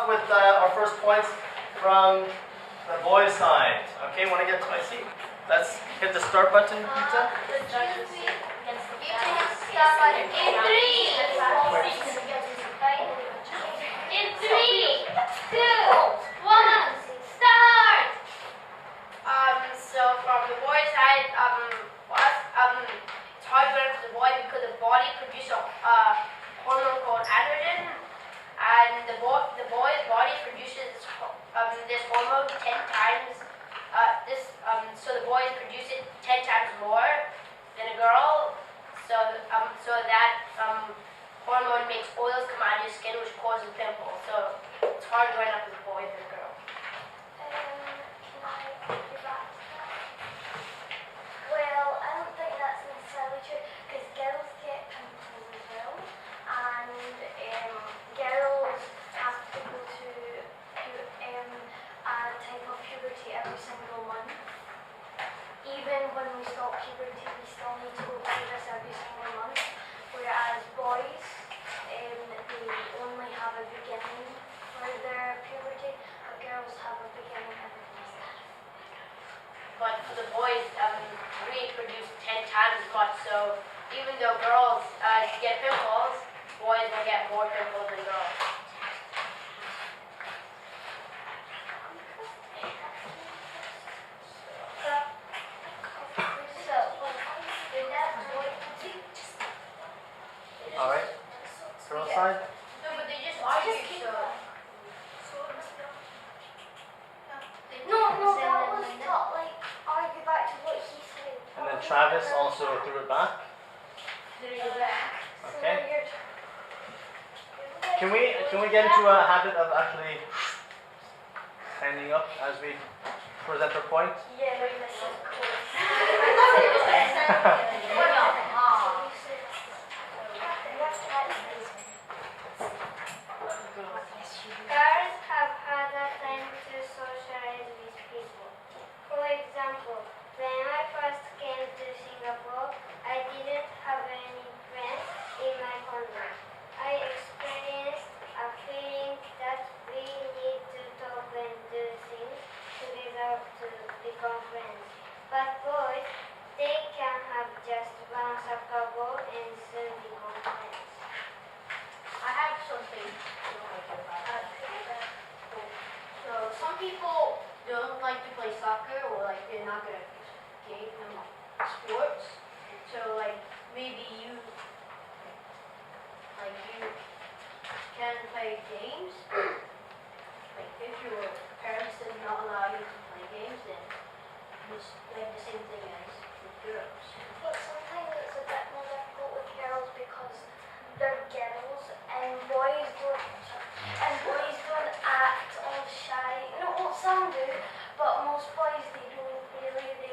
off with our first points from the boys' side. Okay, want to get to my seat? Let's hit the start button, Pizza. You can start button in 3, in 3, 2, 1, start! So from the boy side, it's hard to learn for the boy because the body produces a hormone called androgen, and the boy's body produces this hormone 10 times. So the boys produce it 10 times more than a girl. So that hormone makes oils come out of your skin, which causes pimples. So it's hard growing up as a boy than a girl. Can I give back to that? Well, I don't think that's necessarily true because girls get pimples as well, and girls have to go to a type of puberty every single month. Even when we stop puberty, we still need to go through this every single month, whereas boys, they only have a beginning for their puberty, but girls have a beginning and a end. But for the boys, we produce 10 times as much. So even though girls get pimples, boys will get more pimples than girls. All right. Girls' side. No, but they just argue. No, that was not like argue back to what he said. And then Travis also threw it back. Okay. Can we get into a habit of actually standing up as we present our point? Yeah, this is cool. Girls have harder time to socialize with people. For example, when I first came to Singapore, I didn't have any friends in my convent. I experienced a feeling that we need to talk and do things together to become friends. But boys, they can have just one soccer ball and soon become friends. I have something to like about that. So some people don't like to play soccer, or like they're not good at sports. So like maybe you can play games. Like if your parents did not allow you to play games, then it's like the same thing as with girls. But sometimes it's a bit more difficult with girls because they're girls and boys don't act all shy. No, well, some do, but most boys they don't really.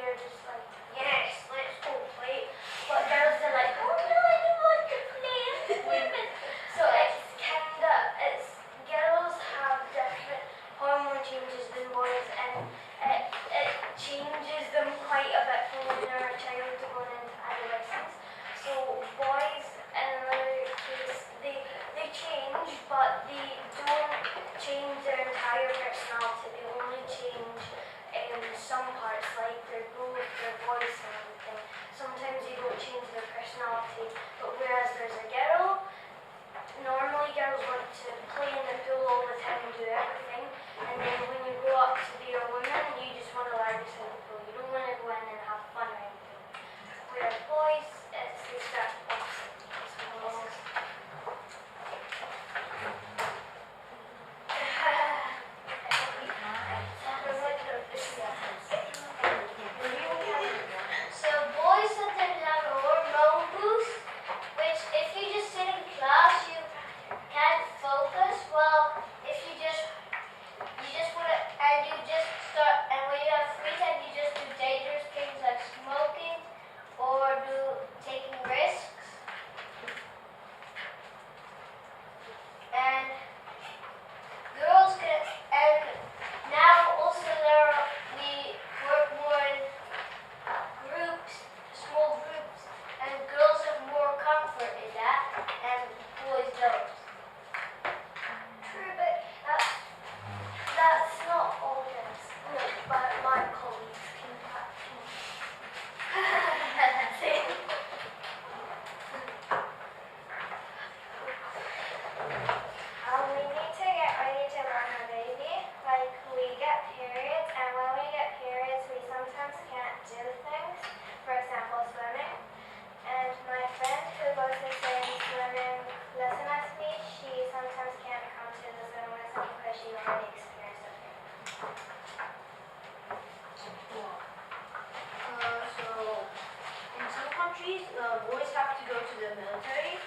countries, boys have to go to the military,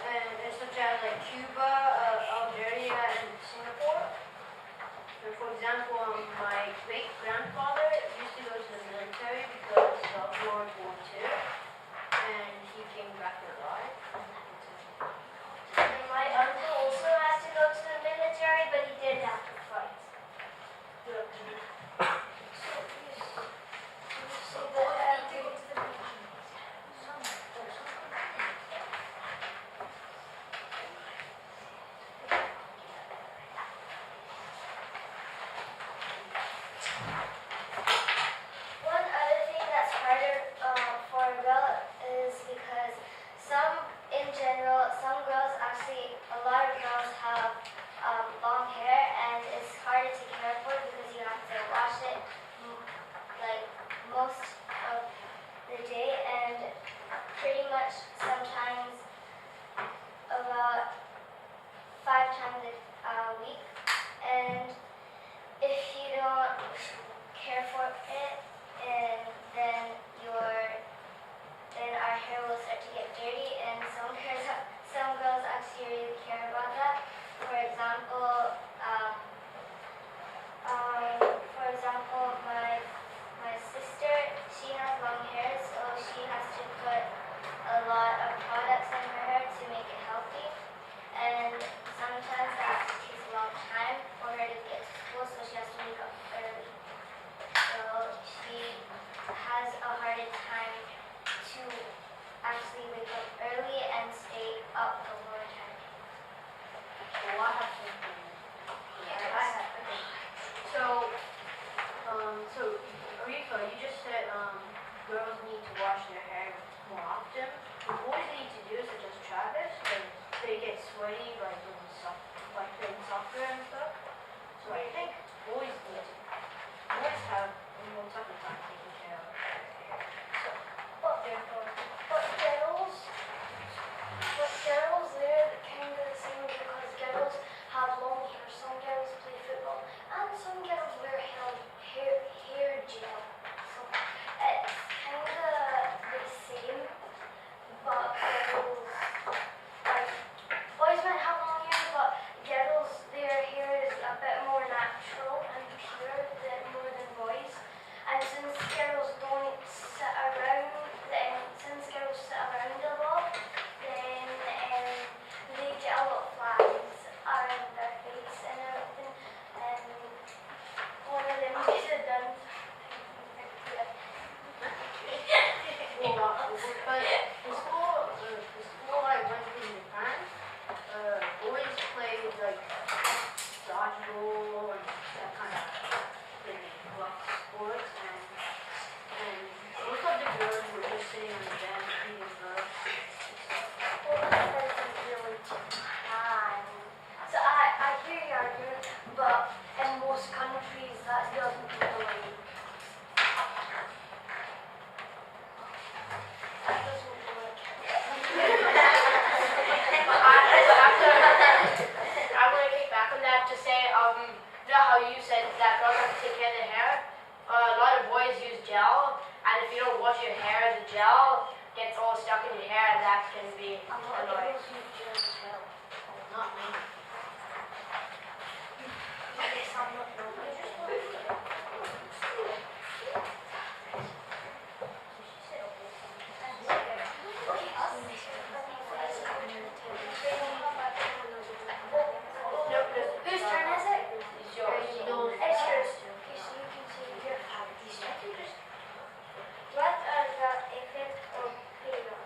and such as like Cuba, Algeria, and Singapore. And for example, my great grandfather used to go to the military because of World War II, and he came back alive. And my uncle also has to go to the military, but he didn't have to fight. So you say that one other thing that's harder for a girl is because in general, some girls actually, a lot of girls have long hair and it's harder to care for because you have to wash it like most of the day and pretty much sometimes about 5 times a week. And if you don't care for it, and then our hair will start to get dirty, and some girls actually really care about that. For example, my sister, she has long hair, so she has to put a lot of products in her hair to make it healthy, and sometimes that takes a long time for her to get to school, so she has to wake up early. So she has a harder time to actually wake up early and stay up a more time. Well, I have something. So Arifa, you just said girls need to wash their hair more often. What boys need to do, such as Travis, they get sweaty by playing soccer and stuff. So I think boys have a more tougher time taking care of their hair. But girls, they're kind of the same because girls have long hair. Some girls play football, and some girls wear hair gel. So it's kind of the same, but girls, like boys might have long hair, but girls, their hair is a bit more natural and pure more than boys. And since girls sit around a lot, then they get a lot of flies around their face and everything. And one of them gets it done. But the school I went to in Japan, boys played like dodgeball and that kind of rough sports, and most of the girls were just sitting on the bench eating bugs. Well, that doesn't really take time. So I hear your argument, but in most countries that doesn't really. That doesn't work. I'm gonna kick back on that to say, you know how you said that girls have to take care of their hair? A lot of boys use gel, and if you don't wash your hair, the gel gets all stuck in your hair, and that can be A lot of annoying. girls use gel as well. Not me. I guess I'm not the only one. Whose turn is it? It's yours. It's yours. Okay, so you can say your What are the effects of failure?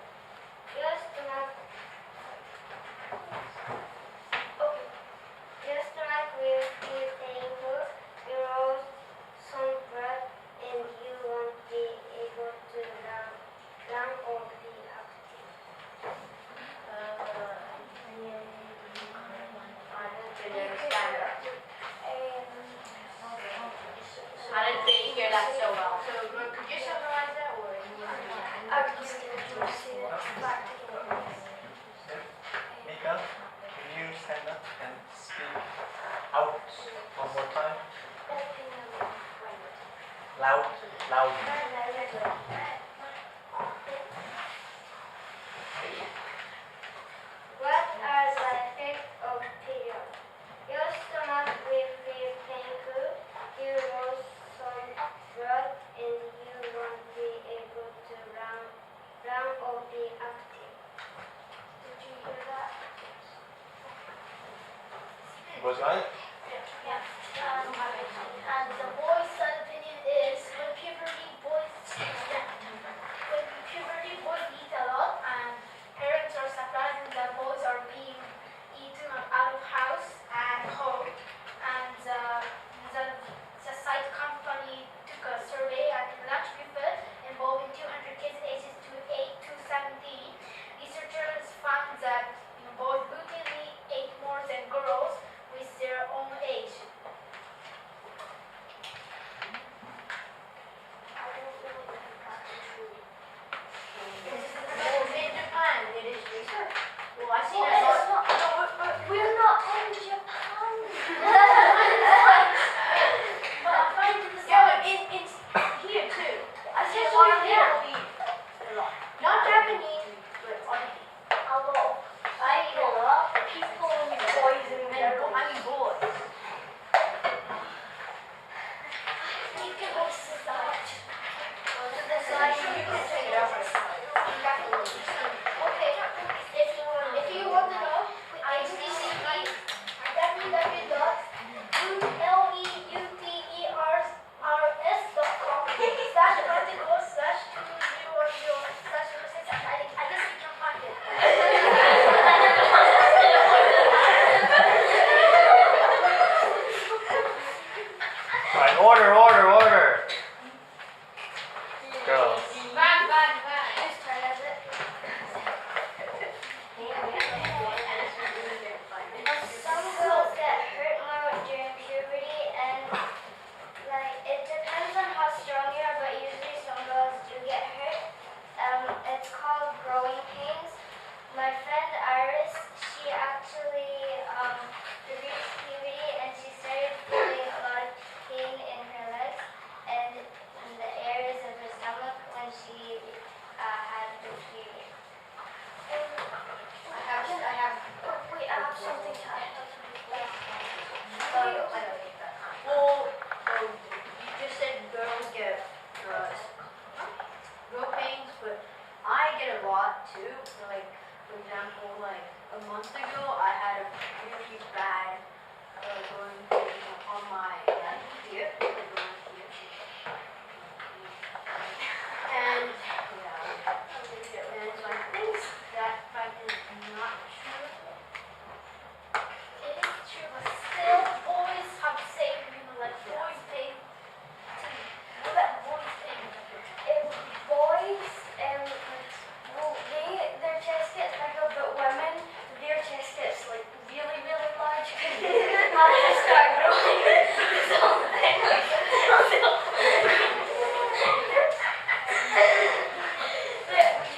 Boys got it? Yeah. And the boys' side opinion is when puberty boys eat a lot and parents are surprised that boys are being eaten out of house and home. And the site company took a survey at lunch buffet involving 200 kids ages 8 to 17. Researchers found that boys routinely ate more than girls with their own age. I don't really think that's true. Well, in Japan, it is research. Well, I see Well, that. it's not, we're not in Japan. But according to the Yeah, but science, it's here too. I See, said a lot of yeah. people eat a lot. Not Japanese, but other people. A lot. I eat a lot. People, boys in there. I mean boys. You can also start. Okay, if you want to know, HTTP www.leuters.com/articles/2010/06. I guess you can find it. Alright, order. Girls. Bang. Whose turn is it? Some girls get hurt more during puberty, and it depends on how strong you are, but usually some girls do get hurt. It's called growing pains. My friend Iris, she actually reached puberty and she started feeling a lot of pain in her legs and in the areas of her stomach when she had the period. I have. Wait, I have something to add. Well, you just said girls get growth pains, but I get a lot too. Like, for example, like a month ago, I had a really bad growing pain on my here, and so I think that fact is not true. It is true, but still, boys have the same, boys pain. What about boys pain? Boys, well, their chest gets bigger, but women, their chest gets really, really large. Not to start growing.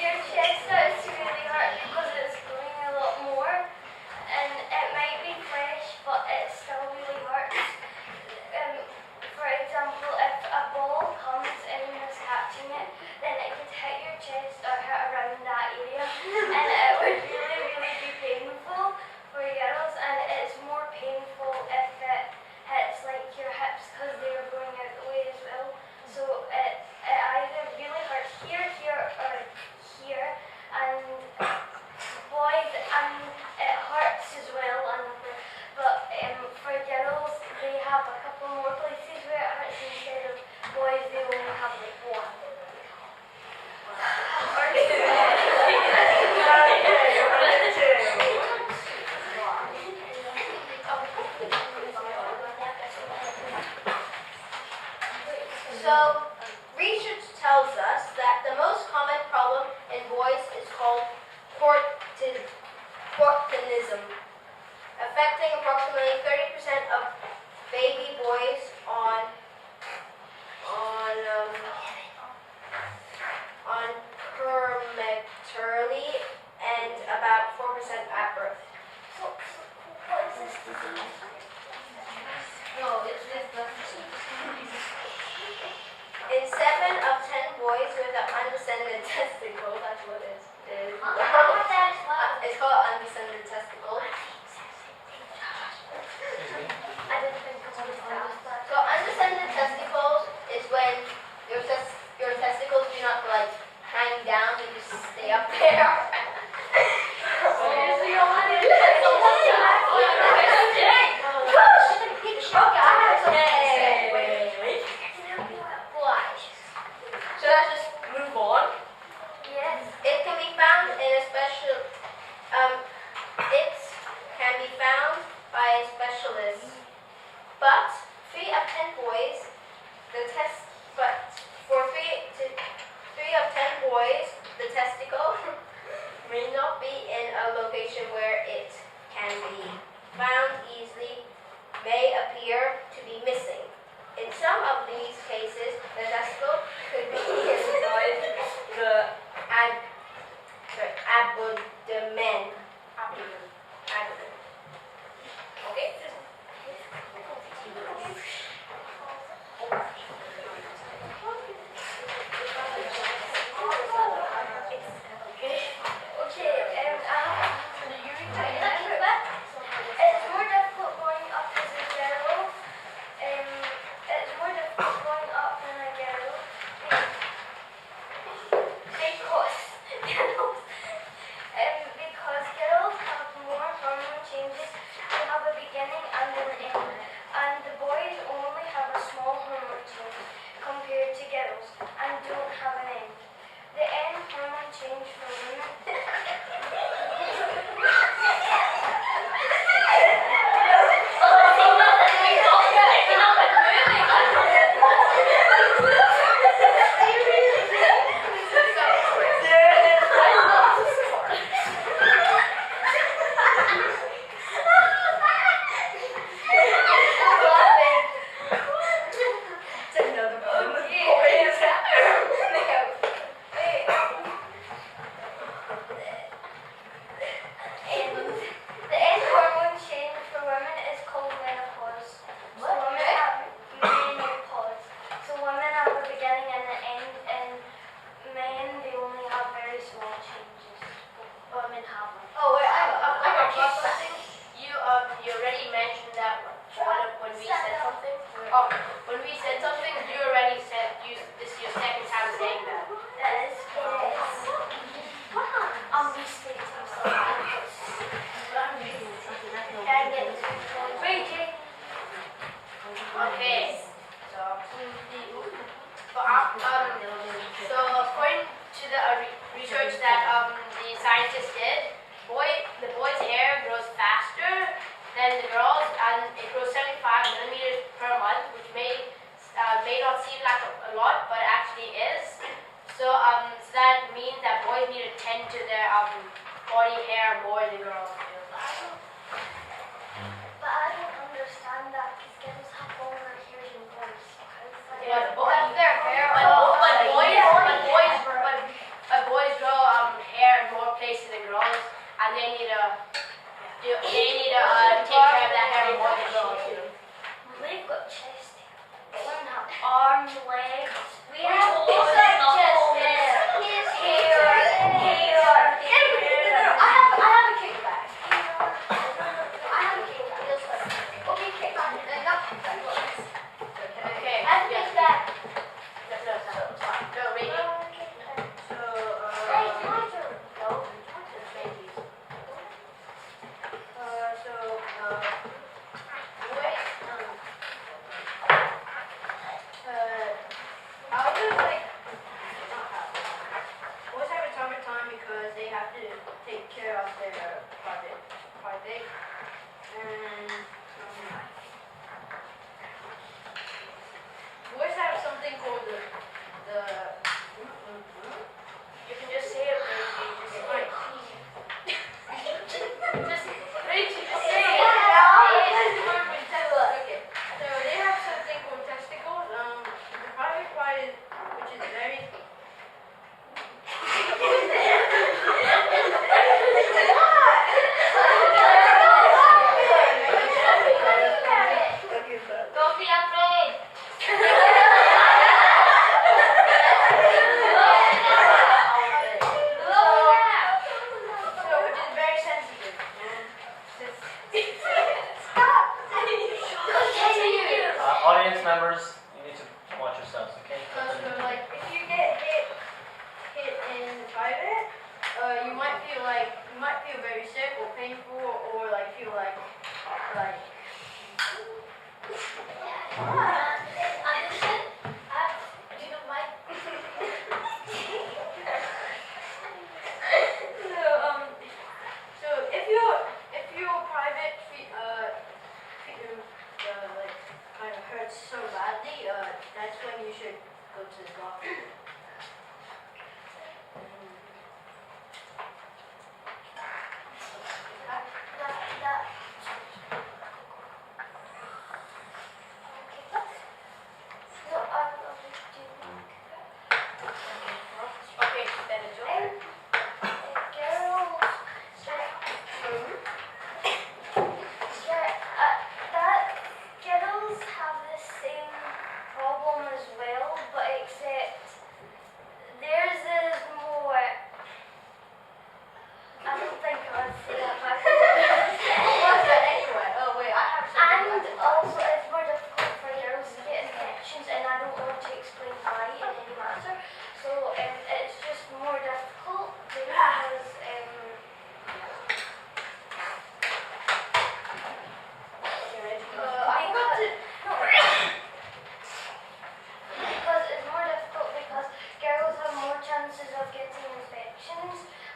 Your chest starts to really hurt because it's growing a lot more, and it might be fresh, but it still really hurts. For example, if a ball comes and you're catching it, then it could hit your chest or hit around that area, and it would really, really be painful for girls, and it's more painful if it hits your hips because they're going out the way as well. So it either really hurts here, or here, and boys, and it hurts as well, but for girls, they have a couple more places where it hurts instead of boys, they only have one. Or So, research tells us that the most common problem in boys is called cortinism, affecting approximately 30% of baby boys on prematurely and about 4% at birth. So what is this disease? No, it's in 7 of 10 boys with an undescended testicle, that's what it is. It's called undescended testicle. I didn't think of that. So undescended testicles is when your testicles do not hang down, they just stay up there. Yes. It can be found in a special. It can be found by a specialist, but 3 of 10 boys, the test. But for 3 of 10 boys, the testicle may not be in a location where it can be found easily. May appear to be missing. In some of these cases, the testicle could be inside the abdomen. Abdomen. Okay? Okay, it's more difficult going up as a girl. It's more difficult going up than a girl. Because girls have more hormone changes. They have a beginning and an end. And the boys only have a small hormone change compared to girls and don't have an end. The end hormone change for women the end hormone change for women is called menopause. So women have menopause. So women have a beginning and an end, and men they only have very small changes. Women have them. Oh wait, I got something. You already mentioned that when we said something. Oh, when we said something, you already said this is your second time saying that. That is yes. I'm restating something. Okay. So according to the research that the scientists did, the boy's hair grows faster than the girls, and it grows 75 millimeters per month, which may not seem like a lot, but actually is. So that means that boys need to tend to their body hair more than girls do. But I don't understand that because girls have longer hair than boys. But boys grow hair in more places than girls, and they need to take care of that hair more than girls do. We've got chest hair. Women have arms, legs. We have It's like just this. I have a kickback. I have a kickback. Okay, kickback. Okay. I have a Yeah. kickback. No, Reiki. So, Hey, my turn. no, it's babies. Boys have a tougher time because they have to take care of their project, and boys have something called the you can just say it, Reggie, just like just Reggie, just say it. Okay, so they have something called testicles. The private part is, which is very Don't be afraid. so which is very sensitive. Audience members, you need to watch yourselves, okay? So like if you get hit in private, you might feel very sick or painful, or like feel like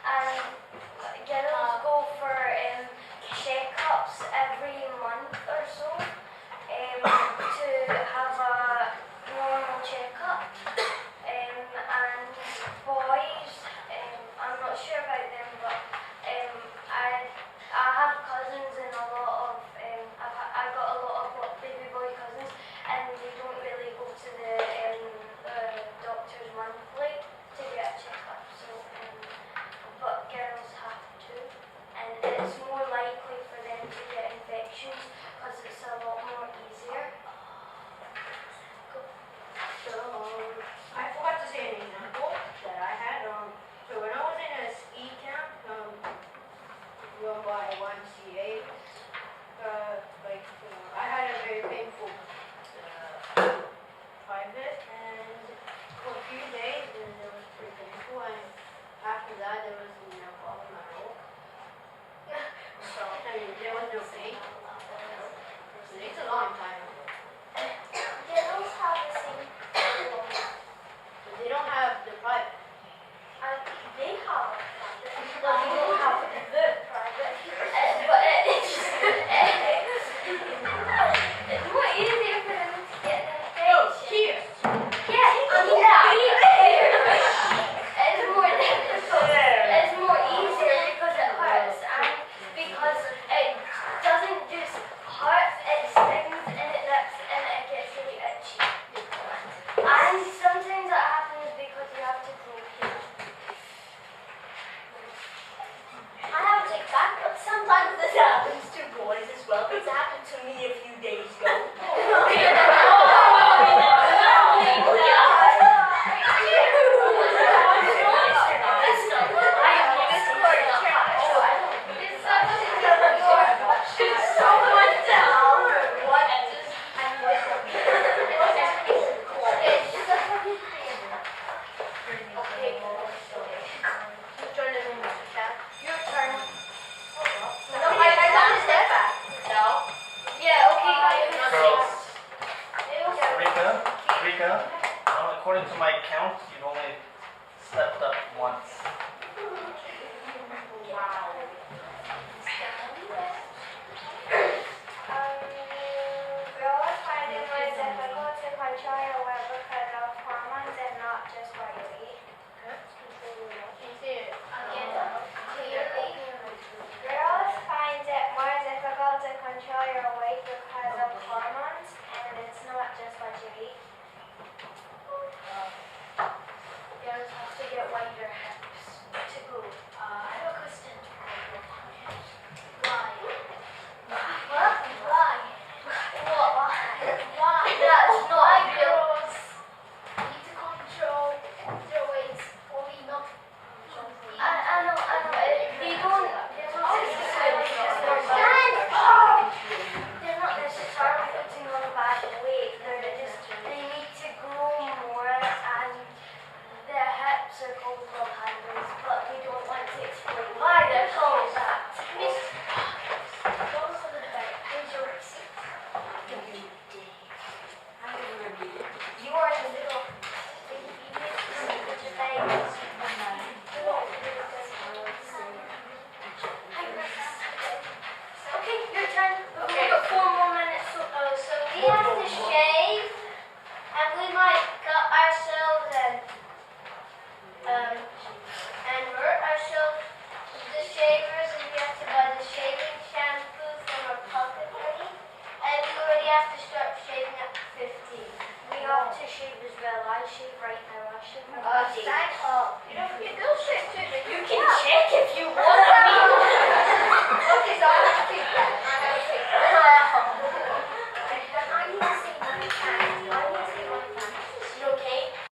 and girls go for checkups every month or so to have a normal checkup. And boys, I'm not sure about them, but I have cousins and a lot of I got a lot of baby boy cousins, and they don't really go to the doctors monthly to get a checkup. So, but girls have to, and it's more likely for them to get infections because it's a lot more easier. So, I forgot to say an example that I had. So when I was in a ski camp, run by YMCA, I had a very painful private, and for a few days, and it was pretty painful, and after that, there was no problem at all. So, I mean, there was no pain. So it's a long time. Girls have the same problem. But they don't have the private. And they have a private. Well, they don't have the private. But it's more easier for them to get an No, infection. here. Yeah, it's more difficult. It's more easier because it hurts, and because it doesn't just hurt, it stings and it rips and it gets really itchy. And sometimes it happens because you have to poke it. I have to take back, but sometimes this happens to boys as well. It's happened to me a few days